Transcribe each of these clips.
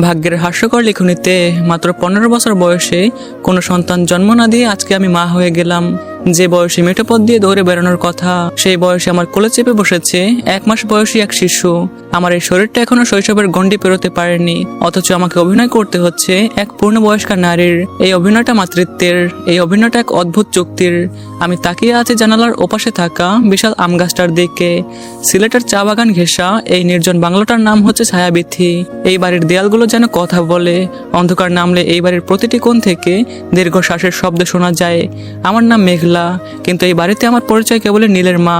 ভাগ্যের হাস্যকর লিখনিতে মাত্র 15 বছর বয়সে কোনো সন্তান জন্ম না দিয়ে আজকে আমি মা হয়ে গেলাম। যে বয়সে মেঠো পথ দিয়ে দৌড়ে বেড়ানোর কথা, সেই বয়সে আমার কোলে চেপে বসেছে 1 মাস বয়সী এক শিশু। আমার এই শরীরটা এখনো শৈশবের গণ্ডি পেরোতে পারেনি, অথচ আমাকে অভিনয় করতে হচ্ছে এক পূর্ণবয়স্কা নারীর। এই অভিনয়টা মাতৃত্বের, এই অভিনয়টা এক অদ্ভুত চুক্তির। আমি তাকিয়ে আছি জানালার ওপাশে থাকা বিশাল আম গাছটার দিকে। সিলেটের চা বাগান ঘেঁষা এই নির্জন বাংলোটার নাম হচ্ছে ছায়াবীথি। এই বাড়ির দেয়ালগুলো যেন কথা বলে। অন্ধকার নামলে এই বাড়ির প্রতিটি কোণ থেকে দীর্ঘশ্বাসের শব্দ শোনা যায়। আমার নাম মেঘলা, কিন্তু এই বাড়িতে আমার পরিচয় কেবল নীলের মা।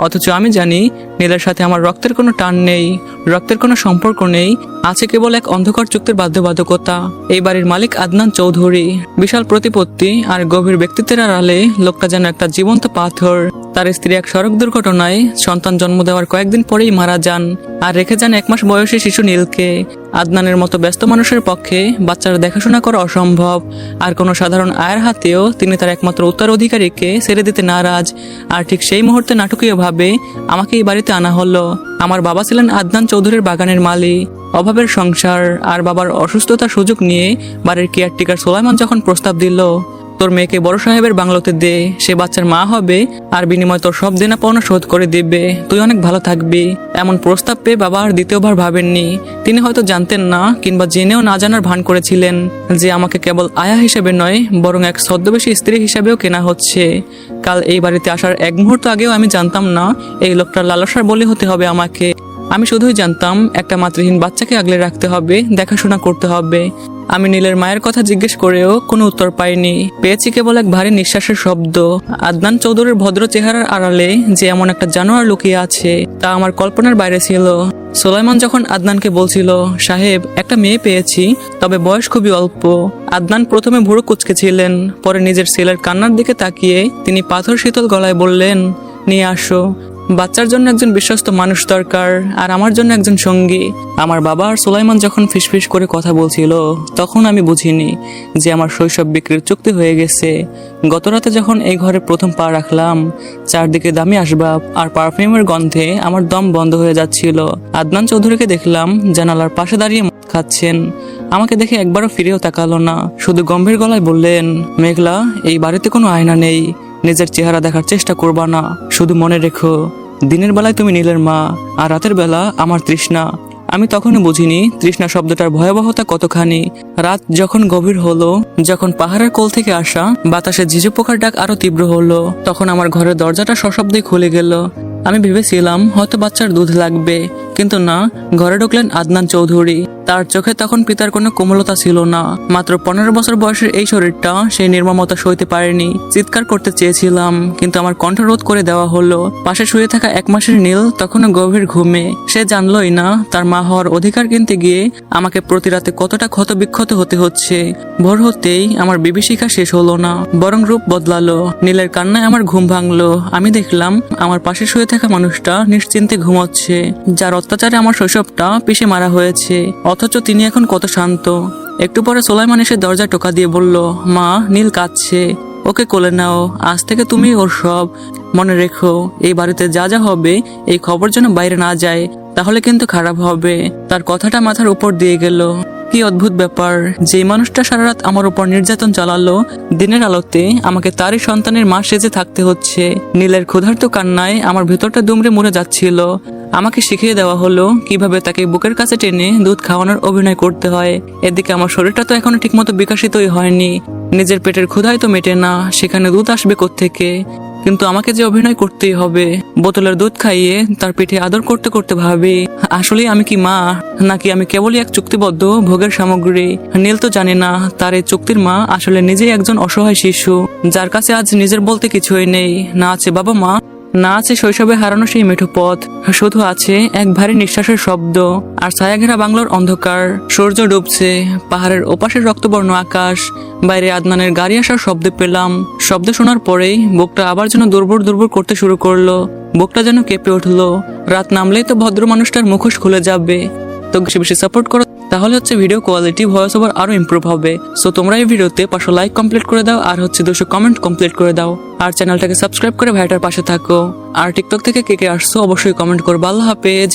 অথচ আমি জানি নীলের সাথে আমার রক্তের কোনো টান নেই, রক্তের কোনো সম্পর্ক নেই, আছে কেবল এক অন্ধকার চুক্তির বাধ্যবাধকতা। এই বাড়ির মালিক আদনান চৌধুরী। বিশাল প্রতিপত্তি আর গভীর ব্যক্তিত্বের আড়ালে লোকটা যেন একটা জীবন্ত পাথর। তার স্ত্রী এক সড়ক দুর্ঘটনায় সন্তান জন্ম দেওয়ার কয়েকদিন পরেই মারা যান, আর রেখে যান 1 মাস বয়সী শিশু নীলকে। আদনানের মতো ব্যস্ত মানুষের পক্ষে বাচ্চার দেখাশোনা করা অসম্ভব, আর কোনো সাধারণ আয়ের হাতেও তিনি তার একমাত্র উত্তরাধিকারীকে ছেড়ে দিতে নারাজ। আর ঠিক সেই মুহূর্তে নাটকীয়ভাবে আমাকে এই বাড়িতে আনা হলো। আমার বাবা ছিলেন আদনান চৌধুরীর বাগানের মালিক। অভাবের সংসার আর বাবার অসুস্থতার সুযোগ নিয়ে বাড়ির কেয়ারটেকার সোলাইমান যখন প্রস্তাব দিল, তোর মেয়েকে বড় সাহেবের বাংলোতে দে, সে বাচ্চার মা হবে আর বিনিময় তোর সব দেনা পাওনা শোধ করে দিবে, তুই অনেক ভালো থাকবি, এমন প্রস্তাব পেয়ে বাবা আর দ্বিতীয়বার ভাবেননি। তিনি হয়তো জানতেন না, কিংবা জেনেও না জানার ভান করেছিলেন যে আমাকে কেবল আয়া হিসেবে নয়, বরং এক ছদ্মবেশী স্ত্রী হিসেবেও কেনা হচ্ছে। কাল এই বাড়িতে আসার 1 মুহূর্ত আগেও আমি জানতাম না এই লোকটার লালসার বলি হতে হবে আমাকে। আমি শুধুই জানতাম একটা মাতৃহীন বাচ্চাকে আগলে রাখতে হবে, দেখাশোনা করতে হবে। আমি নীলের মায়ের কথা জিজ্ঞেস করেও কোনো উত্তর পাইনি, পেয়েছি কেবল এক ভারী নিঃশ্বাসের শব্দ। আদনান চৌধুরীর ভদ্র চেহারার আড়ালে যে এমন একটা জানোয়ার লুকিয়ে আছে, তা আমার কল্পনার বাইরে ছিল। সোলাইমান যখন আদনানকে বলছিল, সাহেব একটা মেয়ে পেয়েছি, তবে বয়স খুবই অল্প, আদনান প্রথমে ভুরু কুঁচকেছিলেন, পরে নিজের ছেলের কান্নার দিকে তাকিয়ে তিনি পাথর শীতল গলায় বললেন, নিয়ে আসো, বাচ্চার জন্য একজন বিশ্বস্ত মানুষ দরকার, আর আমার জন্য একজন সঙ্গী। আমার বাবা আর সোলাইমান যখন ফিসফিস করে কথা বলছিল, তখন আমি বুঝিনি যে আমার শৈশব বিক্রির চুক্তি হয়ে গেছে। গতরাতে যখন এই ঘরে প্রথম পা রাখলাম, চারদিকে দামি আসবাব আর পারফিউমের গন্ধে আমার দম বন্ধ হয়ে যাচ্ছিল। আদনান চৌধুরীকে দেখলাম জানালার পাশে দাঁড়িয়ে মদ খাচ্ছেন। আমাকে দেখে একবারও ফিরেও তাকালো না, শুধু গম্ভীর গলায় বললেন, মেঘলা, এই বাড়িতে কোনো আয়না নেই, নিজের চেহারা দেখার চেষ্টা করবা না, শুধু মনে রেখো, দিনের বেলায় তুমি নীলের মা, আর রাতের বেলা আমার তৃষ্ণা। আমি তখনও বুঝিনি তৃষ্ণা শব্দটার ভয়াবহতা কতখানি। রাত যখন গভীর হলো, যখন পাহাড়ের কোল থেকে আসা বাতাসে ঝিঝু পোকার ডাক আরো তীব্র হলো, তখন আমার ঘরের দরজাটা সশব্দে খুলে গেল। আমি ভেবেছিলাম হয়তো বাচ্চার দুধ লাগবে, কিন্তু না, ঘরে ঢুকলেন আদনান চৌধুরী। তার চোখে তখন পিতার কোনো কোমলতা ছিল না। মাত্র 15 বছর বয়সের এই শরীরটা সেই নির্মমতা সইতে পারেনি। চিৎকার করতে চেয়েছিলাম, কিন্তু আমার কণ্ঠ রোধ করে দেওয়া হলো। পাশে শুয়ে থাকা 1 মাসের নীল তখনও গভীর ঘুমে। সে জানলই না তার মা হওয়ার অধিকার কিনতে গিয়ে আমাকে প্রতি রাতে কতটা ক্ষত বিক্ষত হতে হচ্ছে। ভোর হতেই আমার বিভীষিকা শেষ হলো না, বরং রূপ বদলালো। নীলের কান্নায় আমার ঘুম ভাঙলো। আমি দেখলাম আমার পাশে শুয়ে থাকা মানুষটা নিশ্চিন্তে ঘুমোচ্ছে, যার অত্যাচারে আমার শৈশবটা পিষে মারা হয়েছে, অথচ তিনি এখন কত শান্ত। একটু পরে সোলাইমান এসে দরজা টোকা দিয়ে বলল, মা, নীল কাঁদছে, ওকে কোলে নাও, আজ থেকে তুমি ওর সব। মনে রেখো, এই বাড়িতে যা যা হবে এই খবর যেন বাইরে না যায়, তাহলে কিন্তু খারাপ হবে। তার কথাটা মাথার উপর দিয়ে গেল। কি অদ্ভুত ব্যাপার, যে মানুষটা সারা রাত আমার উপর নির্যাতন চালালো, দিনের আলোতে আমাকে তারই সন্তানের মা সেজে থাকতে হচ্ছে। নীলের ক্ষুধার্ত কান্নায় আমার ভেতরটা দুমড়ে মরে যাচ্ছিল। আমাকে শিখিয়ে দেওয়া হলো কিভাবে তাকে বুকের কাছে টেনে দুধ খাওয়ানোর অভিনয় করতে হয়। এদিকে আমার শরীরটা তো এখনো ঠিকমতো বিকশিতই হয়নি। নিজের পেটের ক্ষুধাই তো মেটে না, সেখানে দুধ আসবে কোত্থেকে? কিন্তু আমাকে যে অভিনয় করতেই হবে। বোতলের দুধ খাইয়ে তার পিঠে আদর করতে করতে ভাবি, আসলে আমি কি মা, নাকি আমি কেবলই এক চুক্তিবদ্ধ ভোগের সামগ্রী? নীল তো জানে না তার এই চুক্তির মা আসলে নিজেই একজন অসহায় শিশু, যার কাছে আজ নিজের বলতে কিছুই নেই। না আছে বাবা মা, না আছে শৈশবে হারানো সেই মেঠো পথ, শুধু আছে এক ভারী নিঃশ্বাসের শব্দ আর ছায়াঘেরা বাংলোর অন্ধকার। সূর্য ডুবছে, পাহাড়ের ওপাশের রক্তবর্ণ আকাশ, বাইরে আদনানের গাড়ি আসার শব্দ পেলাম। শব্দ শোনার পরেই বুকটা আবার যেন দুর্বল দুর্বল করতে শুরু করলো, বুকটা যেন কেঁপে উঠলো। রাত নামলেই তো ভদ্র মানুষটার মুখোশ খুলে যাবে। তো বেশি বেশি সাপোর্ট করো, তাহলে ভিডিও কোয়ালিটি, ভয়েস ওভার আরো ইমপ্রুভ হবে। সো তোমরা এই ভিডিওতে 500 লাইক কমপ্লিট করে দাও, আর 200 কমেন্ট কমপ্লিট করে দাও, আর চ্যানেলটাকে সাবস্ক্রাইব করে ভাইটার পাশে থাকো। আর টিকটক থেকে কে কে আসছো অবশ্যই কমেন্ট করো। আল্লাহ হাফেজ।